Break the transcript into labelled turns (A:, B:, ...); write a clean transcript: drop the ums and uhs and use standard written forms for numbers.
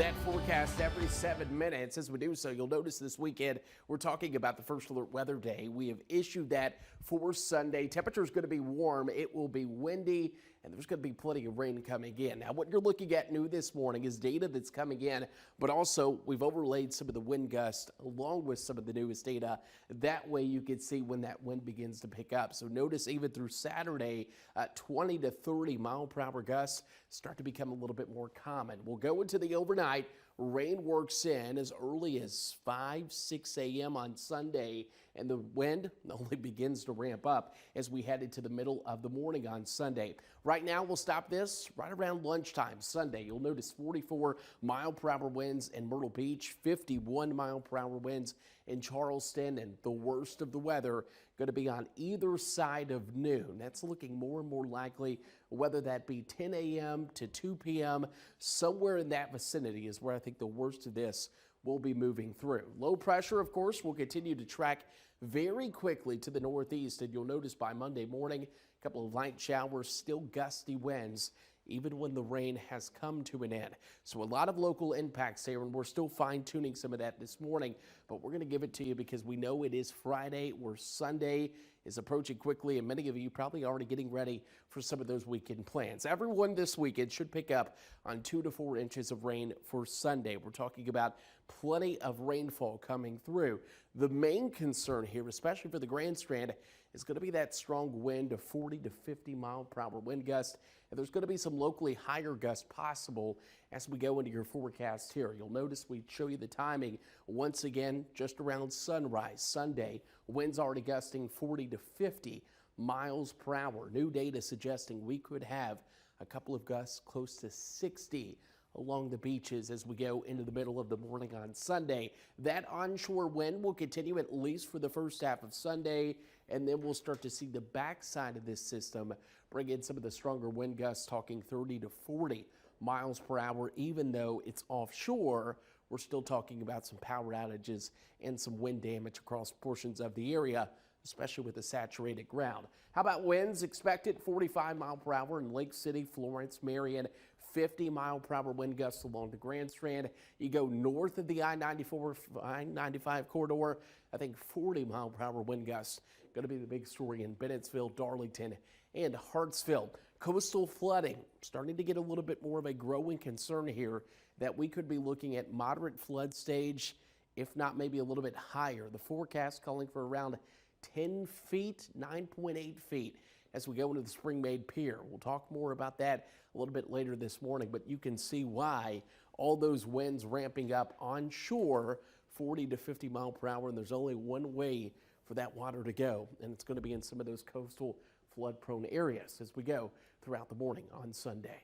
A: that forecast every 7 minutes. As we do so, you'll notice this weekend we're talking about the first alert weather day. We have issued that for Sunday. Temperature is going to be warm. It will be windy, and there's going to be plenty of rain coming in. Now, what you're looking at new this morning is data that's coming in, but also we've overlaid some of the wind gusts along with some of the newest data. That way you can see when that wind begins to pick up. So notice even through Saturday, 20 to 30 mile per hour gusts start to become a little bit more common. We'll go into the overnight. Rain works in as early as 5, 6 a.m. on Sunday, and the wind only begins to ramp up as we head into the middle of the morning on Sunday. Right now, we'll stop this right around lunchtime Sunday. You'll notice 44 mile per hour winds in Myrtle Beach, 51 mile per hour winds in Charleston, and the worst of the weather going to be on either side of noon. That's looking more and more likely, whether that be 10 a.m. to 2 p.m. Somewhere in that vicinity is where I think the worst of this will be moving through. Low pressure, of course, will continue to track very quickly to the northeast, and you'll notice by Monday morning, a couple of light showers, still gusty winds, even when the rain has come to an end. So a lot of local impacts here, and we're still fine-tuning some of that this morning, but we're going to give it to you because we know it is Friday, where Sunday is approaching quickly, and many of you probably already getting ready for some of those weekend plans. Everyone this weekend should pick up on 2 to 4 inches of rain for Sunday. We're talking about plenty of rainfall coming through. The main concern here, especially for the Grand Strand, is going to be that strong wind of 40 to 50 mile per hour wind gust. And there's going to be some locally higher gusts possible as we go into your forecast here. You'll notice we show you the timing once again just around sunrise Sunday. Winds already gusting 40 to 50 miles per hour. New data suggesting we could have a couple of gusts close to 60 along the beaches as we go into the middle of the morning on Sunday. That onshore wind will continue at least for the first half of Sunday, and then we'll start to see the backside of this system bring in some of the stronger wind gusts, talking 30 to 40 miles per hour. Even though it's offshore, we're still talking about some power outages and some wind damage across portions of the area, especially with the saturated ground. How about winds? Expected 45 mile per hour in Lake City, Florence, Marion, 50 mile per hour wind gusts along the Grand Strand. You go north of the I-95 corridor, I think 40 mile per hour wind gusts going to be the big story in Bennettsville, Darlington, and Hartsville. Coastal flooding starting to get a little bit more of a growing concern here, that we could be looking at moderate flood stage, if not maybe a little bit higher. The forecast calling for around 10 feet, 9.8 feet as we go into the Spring-Made Pier. We'll talk more about that a little bit later this morning, but you can see why all those winds ramping up onshore, 40 to 50 mile per hour, and there's only one way for that water to go, and it's going to be in some of those coastal flood-prone areas as we go throughout the morning on Sunday.